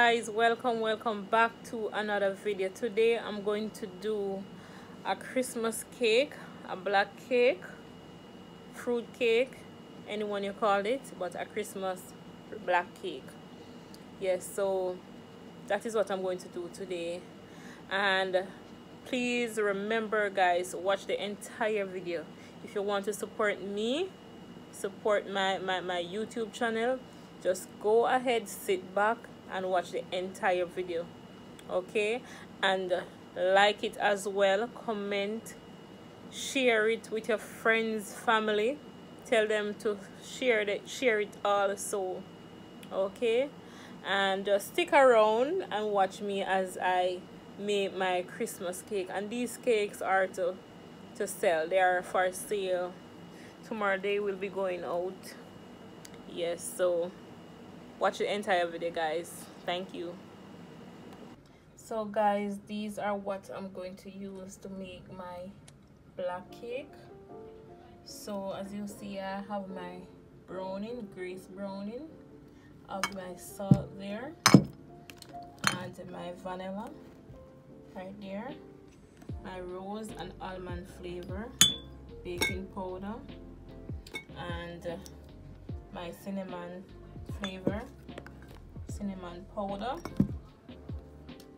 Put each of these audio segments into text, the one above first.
guys, welcome back to another video. Today I'm going to do a Christmas cake, a black cake, fruit cake, anyone you call it, but a Christmas black cake. Yes, so that is what I'm going to do today. And please remember guys, watch the entire video if you want to support me, support my YouTube channel. Just go ahead, sit back and watch the entire video, okay? And like it as well, comment, share it with your friends, family, tell them to share it also, okay? And just stick around and watch me as I make my Christmas cake. And these cakes are to sell, they are for sale. Tomorrow they will be going out. Yes, so watch the entire video guys. Thank you. So guys, these are what I'm going to use to make my black cake. So as you see, I have my browning, grease browning, I have my salt there, and my vanilla right there, my rose and almond flavor, baking powder, and my cinnamon flavor, cinnamon powder,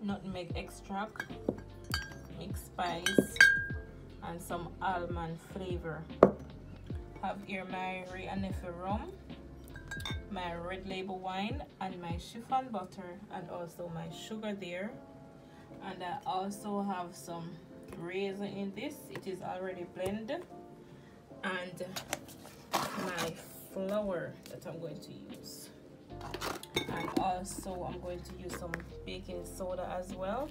nutmeg extract, mixed spice, and some almond flavor. Have here my Riannefe rum, my red label wine, and my chiffon butter, and also my sugar there. And I also have some raisin in this, it is already blended, and my flour that I'm going to use, and also I'm going to use some baking soda as well.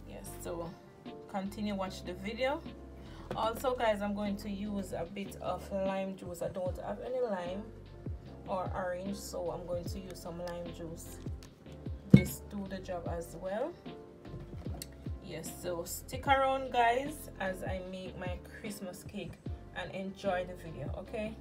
Yes, so continue watch the video. Also guys, I'm going to use a bit of lime juice. I don't have any lime or orange, so I'm going to use some lime juice. This do the job as well. Yes, so stick around guys as I make my Christmas cake and enjoy the video, okay?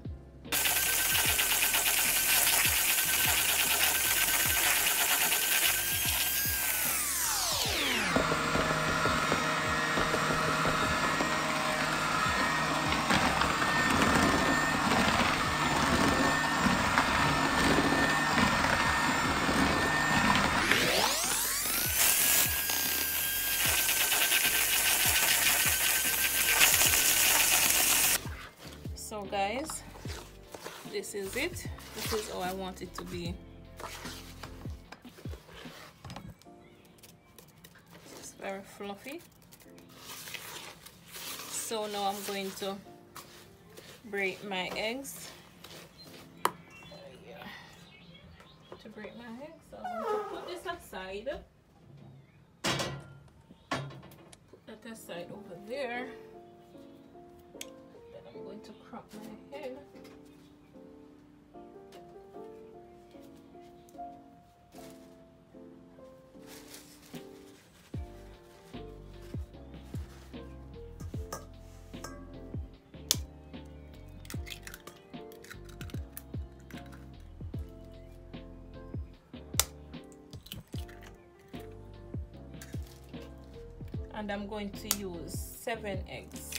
So guys, this is it. This is how I want it to be. It's very fluffy. So now I'm going to break my eggs. To break my eggs, so I'm going to put this aside. Put that aside over there. I'm going to crop my head. And I'm going to use 7 eggs.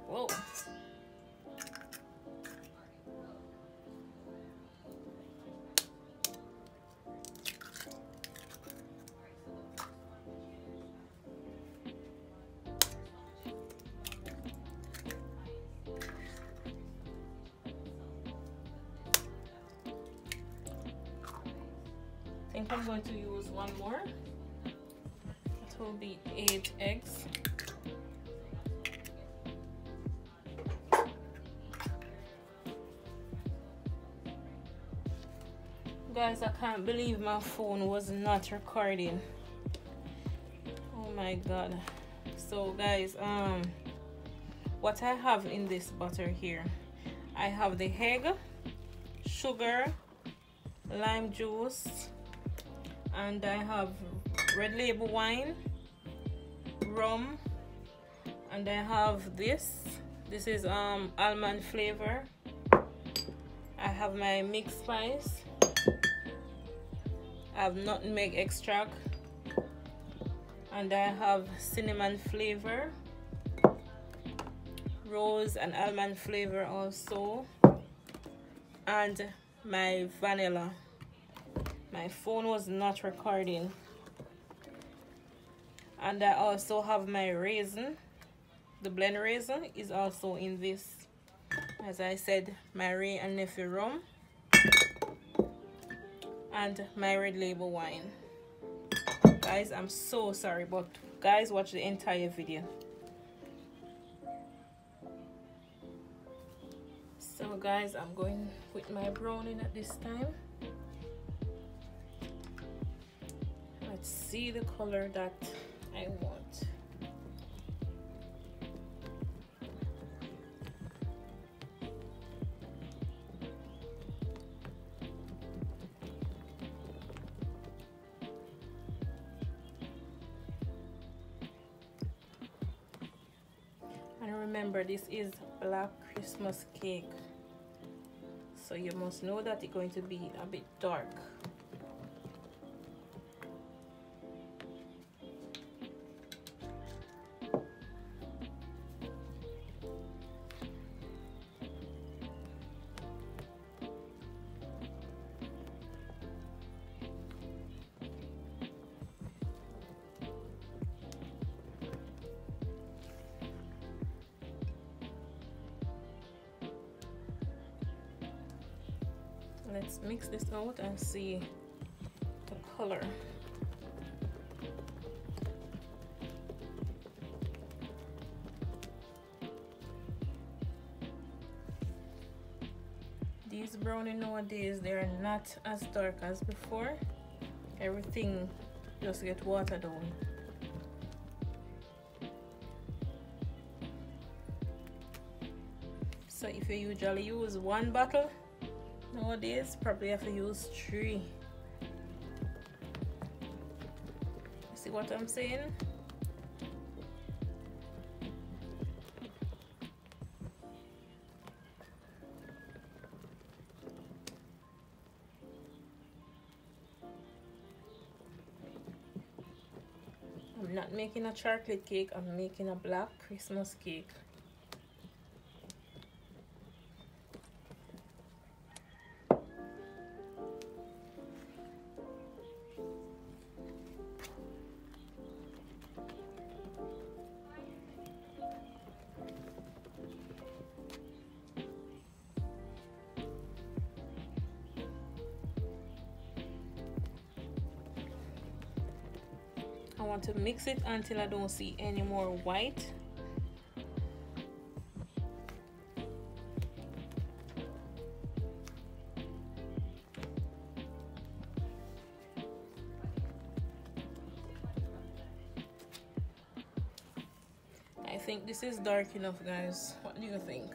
Whoa. I think I'm going to use one more. It will be 8 eggs. Guys, I can't believe my phone was not recording. Oh my god. So guys, what I have in this butter here, I have the egg, sugar, lime juice, and I have red label wine, rum, and I have this This is almond flavor. I have my mixed spice. I have nutmeg extract, and I have cinnamon flavor, rose and almond flavor also, and my vanilla. My phone was not recording. And I also have my raisin. The blend raisin is also in this. As I said, my Ray and Nephew rum and my red label wine. Guys, I'm so sorry, but guys, watch the entire video. So guys, I'm going with my browning at this time. Let's see the color that I want. And remember, this is Black Christmas cake, so you must know that it's going to be a bit dark. Let's mix this out and see the color. These brownie nowadays, they're not as dark as before. Everything just get watered down. So if you usually use one bottle, nowadays probably have to use 3. See what I'm saying? I'm not making a chocolate cake, I'm making a Black Christmas cake. I want to mix it until I don't see any more white. I think this is dark enough, guys. What do you think?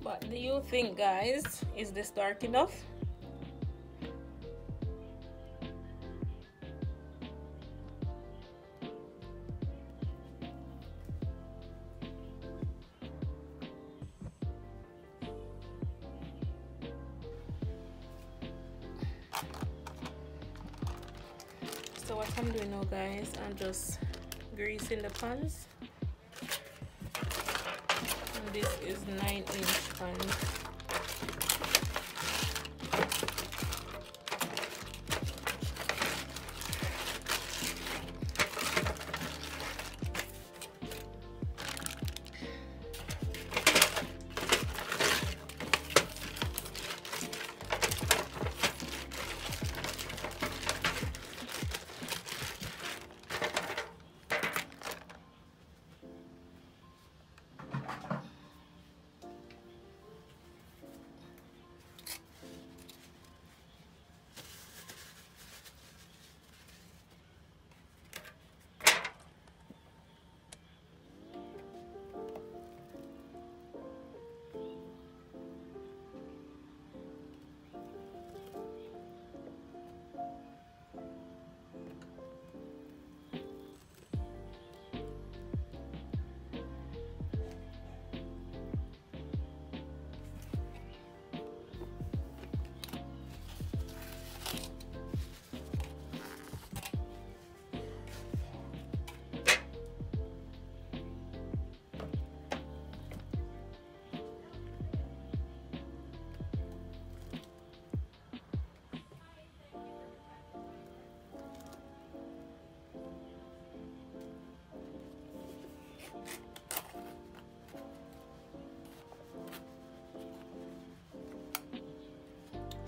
What do you think, guys? Is this dark enough? So what I'm doing now, guys, I'm just greasing the pans. And this is 9-inch pan.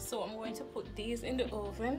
So I'm going to put these in the oven